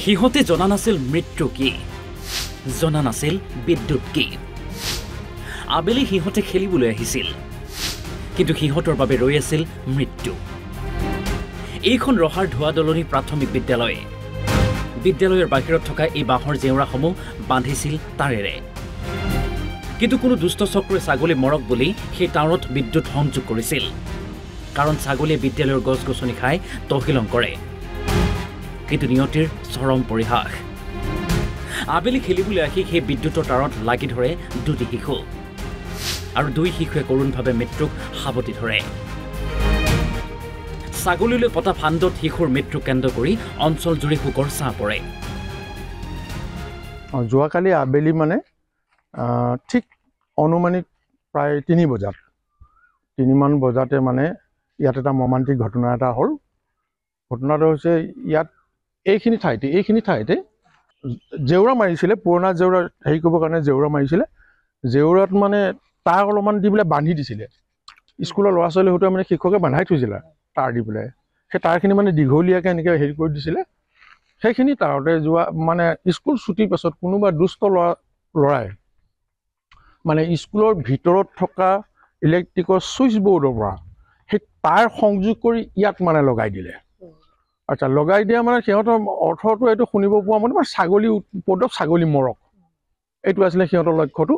সিহঁতে জনা নাছিল মৃত্যু কি, জনা নাছিল বিদ্যুৎ কি। আবেলি সিহঁতে খেলিবলৈ আহিছিল, কিন্তু সিহঁতৰ বাবে ৰৈ আছিল মৃত্যু। এইখন ৰহাৰ ধোৱা দলনি প্ৰাথমিক বিদ্যালয়। বিদ্যালয়ৰ বাহিৰত থকা এই বাঁহৰ জেওৰাসমূহ বান্ধিছিল তাঁৰেৰে। কিন্তু কোনো দুষ্ট চক্ৰই ছাগলী মৰক বুলি সেই তাঁৰত বিদ্যুৎ সংযোগ কৰিছিল, কাৰণ ছাগলীয়ে বিদ্যালয়ৰ গছ গছনি খাই তহিলং কৰে। কিন্তু নিয়তিৰ চৰম পৰিহাস। আবেলি খেলিবলৈ আহি সেই বিদ্যুতৰ তাঁৰত লাগি ধৰে দুটি শিশু, আৰু দুই শিশুৱে কৰোণভাৱে মৃত্যুক সাৱটি ধৰে। ছাগলীলৈ পতা ফাণ্ডত শিশুৰ মৃত্যু কেন্দ্ৰ কৰি অঞ্চলজুৰি শোকৰ ছাঁ পৰে। যোৱাকালি আবেলি মানে ঠিক অনুমানিক প্ৰায় 3 বজাত 3মান বজাতে মানে ইয়াত এটা মৰ্মান্তিক ঘটনা এটা হ'ল। ঘটনাটো হৈছে ইয়াত এইখিনি ঠাইতে জেওৰা মাৰিছিলে, পুৰণা জেওৰা হেৰি কৰিবৰ কাৰণে জেওৰা মাৰিছিলে। জেওৰাত মানে তাঁৰ অলপমান দি পেলাই বান্ধি দিছিলে। স্কুলৰ ল'ৰা ছোৱালী হয়তো মানে শিক্ষকে বান্ধাই থৈছিলে তাঁৰ দি পেলাই। সেই তাঁৰখিনি মানে দীঘলীয়াকৈ এনেকৈ হেৰি কৰি দিছিলে। সেইখিনি তাঁৰতে যোৱা মানে স্কুল ছুটিৰ পাছত কোনোবা দুষ্ট ল'ৰাই মানে স্কুলৰ ভিতৰত থকা ইলেক্ট্ৰিকৰ ছুইচ বৰ্ডৰ পৰা সেই তাঁৰ সংযোগ কৰি ইয়াত মানে লগাই দিলে। আচ্ছা, লগাই দিয়া মানে সিহঁতৰ অৰ্থটো এইটো শুনিব পোৱা মানে ছাগলী উৎপাদক, ছাগলী মৰক, এইটো আছিলে সিহঁতৰ লক্ষ্যটো।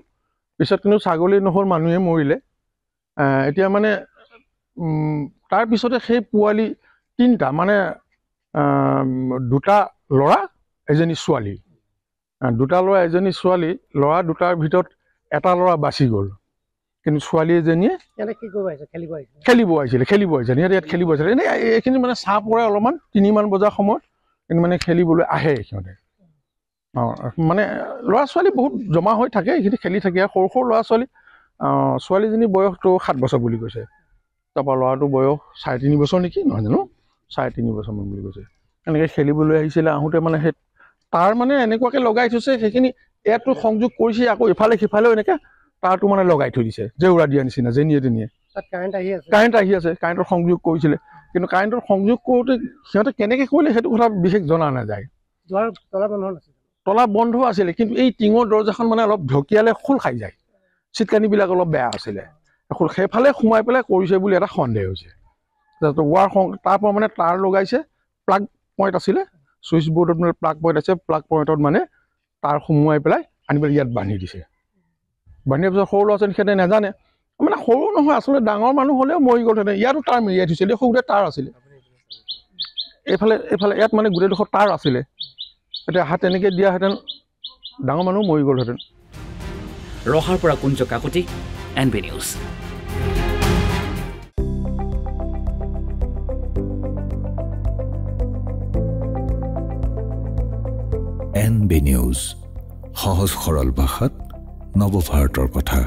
পিছত কিন্তু ছাগলী নহ'ল, মানুহে মৰিলে। এতিয়া মানে তাৰপিছতে সেই পোৱালি 3টা মানে 2টা ল'ৰা এজনী ছোৱালী, 2টা ল'ৰা এজনী ছোৱালী। ল'ৰা 2টাৰ ভিতৰত এটা ল'ৰা বাচি গ'ল, কিন্তু ছোৱালী এজনীয়ে খেলিব আহিছিলে। সিহঁতে ইয়াত খেলিব আহিছিলে। এনেই এইখিনি মানে ছাঁ পৰে অলপমান 3মান বজাৰ সময়ত, কিন্তু মানে খেলিবলৈ আহে সিহঁতে। মানে ল'ৰা ছোৱালী বহুত জমা হৈ থাকে, এইখিনি খেলি থাকে। সৰু সৰু ল'ৰা ছোৱালী। ছোৱালীজনীৰ বয়সটো 7 বছৰ বুলি কৈছে। তাৰপৰা ল'ৰাটোৰ বয়স 3.5 বছৰ নেকি, নহয় জানো, 3.5 বছৰমান বুলি কৈছে। এনেকৈ খেলিবলৈ আহিছিলে। আহোঁতে মানে সেই তাৰ মানে এনেকুৱাকৈ লগাই থৈছে, সেইখিনি ইয়াতো সংযোগ কৰিছে, আকৌ ইফালে সিফালেও এনেকৈ তাঁৰটো মানে লগাই থৈ দিছে জেওৰা দিয়া নিচিনা, যেনিয়ে তেনিয়ে। কাৰেণ্ট আহি আছে, কাৰেণ্টৰ সংযোগ কৰিছিলে। কিন্তু কাৰেণ্টৰ সংযোগ কৰোঁতে সিহঁতে কেনেকৈ কৰিলে সেইটো কথা বিশেষ জনা নাযায়। তলা বন্ধ আছিলে, কিন্তু এই টিঙৰ দৰজাখন মানে অলপ ঢকিয়ালে খোল খাই যায়। চিটকানিবিলাক অলপ বেয়া আছিলে। সেইফালে সোমাই পেলাই কৰিছে বুলি এটা সন্দেহ হৈছে। তাৰ পৰা মানে তাঁৰ লগাইছে, প্লাগ পইণ্ট আছিলে, ছুইচ বৰ্ডত মানে প্লাগ পইণ্ট আছে। প্লাগ পইণ্টত মানে তাঁৰ সোমোৱাই পেলাই আনি পেলাই ইয়াত বান্ধি দিছে। বান্ধি দিয়াৰ পিছত সৰু ল'ৰা ছোৱালী সিহঁতে নাজানে, মানে সৰু নহয় আচলতে, ডাঙৰ মানুহ হ'লেও মৰি গ'লহেঁতেন। ইয়াতো তাঁৰ মেৰিয়াই থৈছিলে, সৰুতে তাঁৰ আছিলে। এইফালে ইয়াত মানে গোটেইডোখৰ তাঁৰ আছিলে। এতিয়া হাত তেনেকৈ দিয়াহেঁতেন ডাঙৰ মানুহ মৰি গ'লহেঁতেন। ৰহাৰ পৰা Kunja Kakati, NB news. NB news, সহজ সৰল ভাষাত নৱভাৰতৰ কথা।